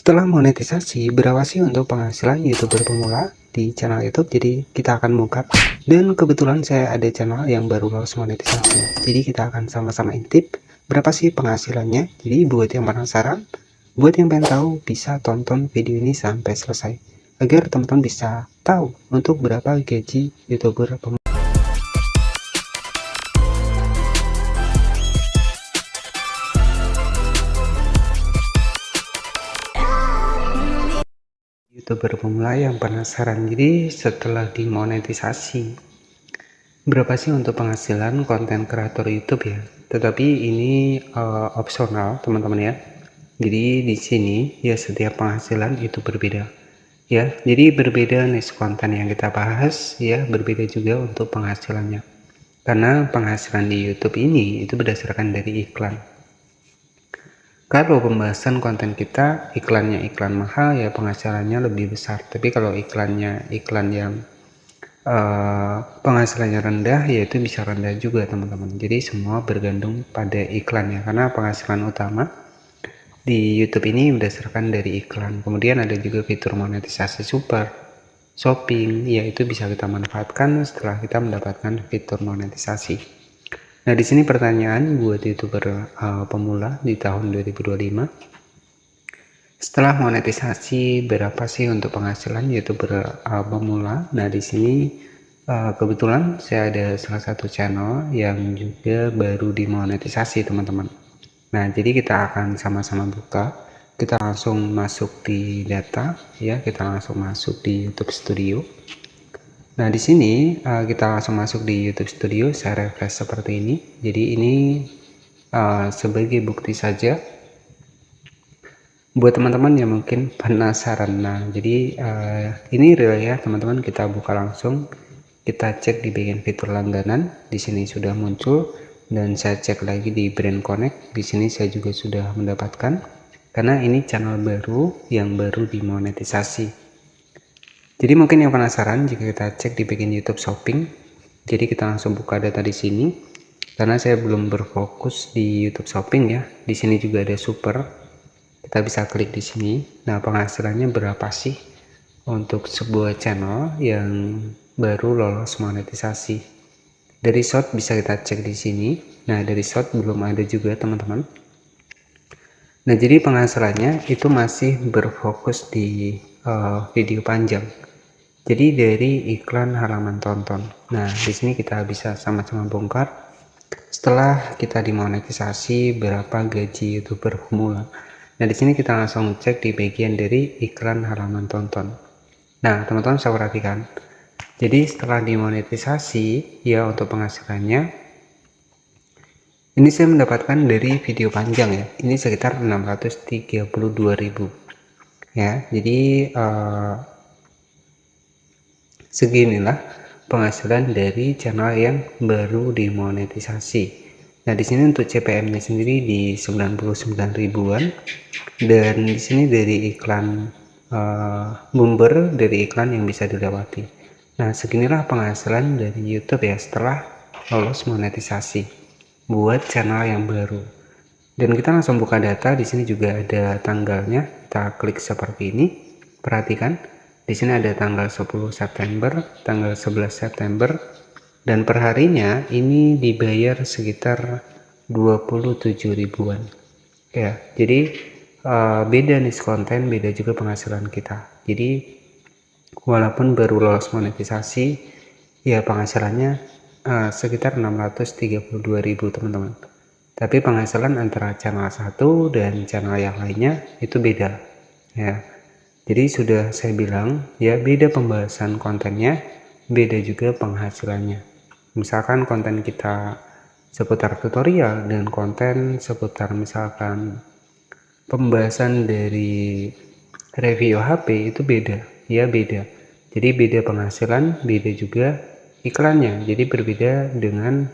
Setelah monetisasi, berapa sih untuk penghasilan YouTuber pemula di channel YouTube? Jadi kita akan buka. Dan kebetulan saya ada channel yang baru lolos monetisasi. Jadi kita akan sama-sama intip berapa sih penghasilannya. Jadi buat yang penasaran, buat yang pengen tahu, bisa tonton video ini sampai selesai agar teman-teman bisa tahu untuk berapa gaji YouTuber pemula. YouTuber pemula yang penasaran, jadi setelah dimonetisasi berapa sih untuk penghasilan konten kreator YouTube ya? Tetapi ini opsional teman-teman ya. Jadi di sini ya setiap penghasilan itu berbeda ya. Jadi berbeda niche konten yang kita bahas ya, berbeda juga untuk penghasilannya. Karena penghasilan di YouTube ini itu berdasarkan dari iklan. Kalau pembahasan konten kita iklannya iklan mahal ya penghasilannya lebih besar. Tapi kalau iklannya iklan yang penghasilannya rendah yaitu bisa rendah juga teman-teman. Jadi semua bergantung pada iklannya karena penghasilan utama di YouTube ini berdasarkan dari iklan. Kemudian ada juga fitur monetisasi super shopping, yaitu bisa kita manfaatkan setelah kita mendapatkan fitur monetisasi. Nah, di sini pertanyaan buat YouTuber pemula di tahun 2025. Setelah monetisasi berapa sih untuk penghasilan YouTuber pemula? Nah, di sini kebetulan saya ada salah satu channel yang juga baru dimonetisasi teman-teman. Nah, jadi kita akan sama-sama buka. Kita langsung masuk di data ya, kita langsung masuk di YouTube Studio. Nah, di sini kita langsung masuk di YouTube Studio, saya refresh seperti ini. Jadi ini sebagai bukti saja buat teman-teman yang mungkin penasaran. Nah, jadi ini real ya teman-teman, kita buka langsung. Kita cek di bagian fitur langganan, di sini sudah muncul, dan saya cek lagi di brand connect, di sini saya juga sudah mendapatkan karena ini channel baru yang baru dimonetisasi. Jadi mungkin yang penasaran, jika kita cek di bagian YouTube Shopping, jadi kita langsung buka data di sini karena saya belum berfokus di YouTube Shopping ya. Di sini juga ada super, kita bisa klik di sini. Nah, penghasilannya berapa sih untuk sebuah channel yang baru lolos monetisasi? Dari short bisa kita cek di sini. Nah, dari short belum ada juga teman-teman. Nah, jadi penghasilannya itu masih berfokus di video panjang. Jadi dari iklan halaman tonton. Nah, di sini kita bisa sama-sama bongkar. Setelah kita dimonetisasi berapa gaji YouTuber pemula. Nah, di sini kita langsung cek di bagian dari iklan halaman tonton. Nah, teman-teman bisa perhatikan. Jadi setelah dimonetisasi ya untuk penghasilannya, ini saya mendapatkan dari video panjang ya. Ini sekitar 632.000 ya. Jadi seginilah penghasilan dari channel yang baru dimonetisasi. Nah, di sini untuk CPM-nya sendiri di 99 ribuan, dan di sini dari iklan bumper, dari iklan yang bisa dilewati. Nah, seginilah penghasilan dari YouTube ya setelah lolos monetisasi buat channel yang baru. Dan kita langsung buka data, di sini juga ada tanggalnya. Kita klik seperti ini. Perhatikan, di sini ada tanggal 10 September, tanggal 11 September, dan perharinya ini dibayar sekitar 27 ribuan. Ya, jadi beda nih konten, beda juga penghasilan kita. Jadi walaupun baru lolos monetisasi, ya penghasilannya sekitar 632.000 teman-teman. Tapi penghasilan antara channel satu dan channel yang lainnya itu beda ya. Jadi sudah saya bilang ya, beda pembahasan kontennya, beda juga penghasilannya. Misalkan konten kita seputar tutorial dan konten seputar misalkan pembahasan dari review HP itu beda ya, beda. Jadi beda penghasilan, beda juga iklannya. Jadi berbeda dengan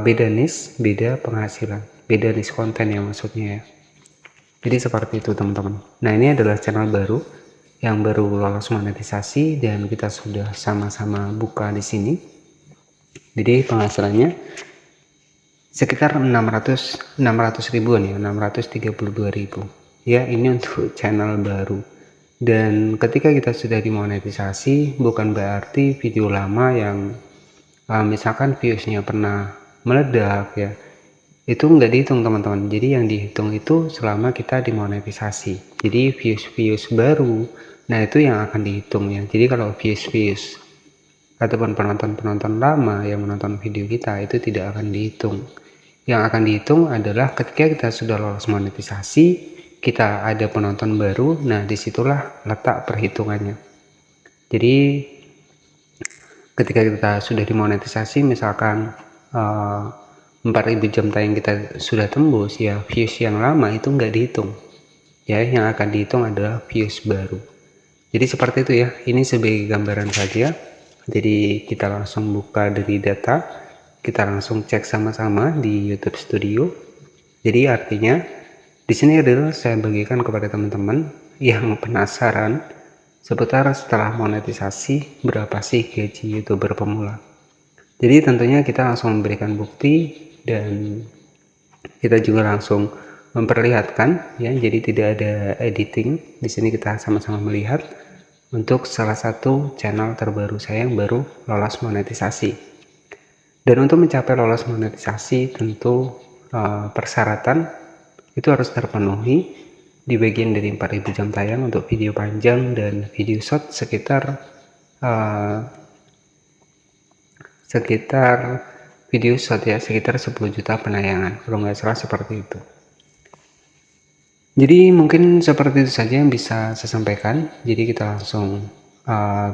beda niche, beda penghasilan, beda niche konten ya maksudnya ya. Jadi seperti itu teman-teman. Nah, ini adalah channel baru yang baru lolos monetisasi dan kita sudah sama-sama buka di sini. Jadi penghasilannya sekitar 600 ribuan ya, 632.000. ya, ini untuk channel baru. Dan ketika kita sudah dimonetisasi, bukan berarti video lama yang misalkan viewsnya pernah meledak ya, itu nggak dihitung teman-teman. Jadi yang dihitung itu selama kita dimonetisasi. Jadi views baru, nah itu yang akan dihitung ya. Jadi kalau views ataupun penonton lama yang menonton video kita itu tidak akan dihitung. Yang akan dihitung adalah ketika kita sudah lolos monetisasi, kita ada penonton baru, nah disitulah letak perhitungannya. Jadi ketika kita sudah dimonetisasi, misalkan 4.000 jam tayang kita sudah tembus, ya views yang lama itu nggak dihitung ya, yang akan dihitung adalah views baru. Jadi seperti itu ya, ini sebagai gambaran saja. Jadi kita langsung buka dari data, kita langsung cek sama-sama di YouTube Studio. Jadi artinya di sini adalah saya bagikan kepada teman-teman yang penasaran seputar setelah monetisasi berapa sih gaji YouTuber pemula. Jadi tentunya kita langsung memberikan bukti dan kita juga langsung memperlihatkan ya, jadi tidak ada editing. Di sini kita sama-sama melihat untuk salah satu channel terbaru saya yang baru lolos monetisasi. Dan untuk mencapai lolos monetisasi tentu persyaratan itu harus terpenuhi di bagian dari 4.000 jam tayang untuk video panjang dan video short sekitar video short ya, sekitar 10 juta penayangan kalau nggak salah seperti itu. Jadi mungkin seperti itu saja yang bisa saya sampaikan. Jadi kita langsung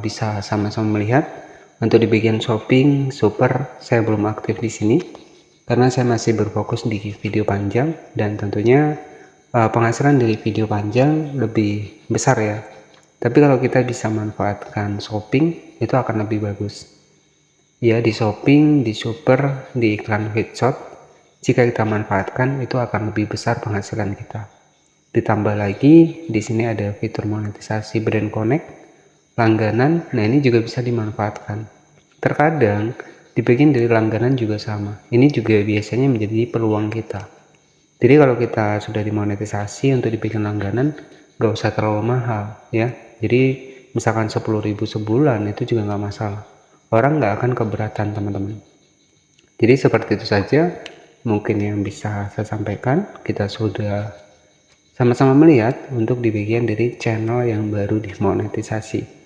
bisa sama-sama melihat. Untuk di bagian shopping super saya belum aktif di sini karena saya masih berfokus di video panjang, dan tentunya penghasilan dari video panjang lebih besar ya. Tapi kalau kita bisa manfaatkan shopping itu akan lebih bagus ya. Di shopping, di super, di iklan headshot, jika kita manfaatkan itu akan lebih besar penghasilan kita. Ditambah lagi di sini ada fitur monetisasi brand connect, langganan. Nah ini juga bisa dimanfaatkan. Terkadang di bagian dari langganan juga sama, ini juga biasanya menjadi peluang kita. Jadi kalau kita sudah dimonetisasi untuk di bagian langganan gak usah terlalu mahal ya. Jadi misalkan 10.000 sebulan itu juga nggak masalah, orang nggak akan keberatan teman-teman. Jadi seperti itu saja mungkin yang bisa saya sampaikan. Kita sudah sama-sama melihat untuk di bagian dari channel yang baru dimonetisasi.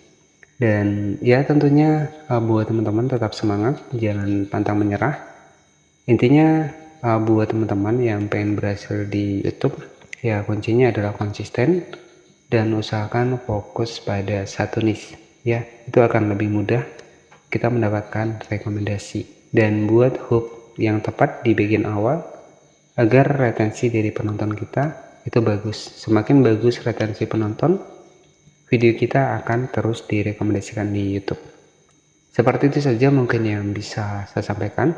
Dan ya tentunya buat teman-teman tetap semangat, jangan pantang menyerah. Intinya buat teman-teman yang pengen berhasil di YouTube, ya kuncinya adalah konsisten dan usahakan fokus pada satu niche ya, itu akan lebih mudah kita mendapatkan rekomendasi. Dan buat hook yang tepat di bagian awal agar retensi dari penonton kita itu bagus. Semakin bagus retensi penonton, video kita akan terus direkomendasikan di YouTube. Seperti itu saja mungkin yang bisa saya sampaikan.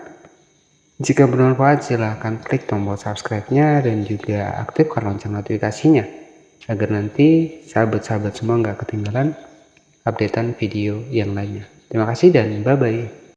Jika bermanfaat silahkan klik tombol subscribe-nya dan juga aktifkan lonceng notifikasinya agar nanti sahabat-sahabat semua nggak ketinggalan updatean video yang lainnya. Terima kasih dan bye-bye.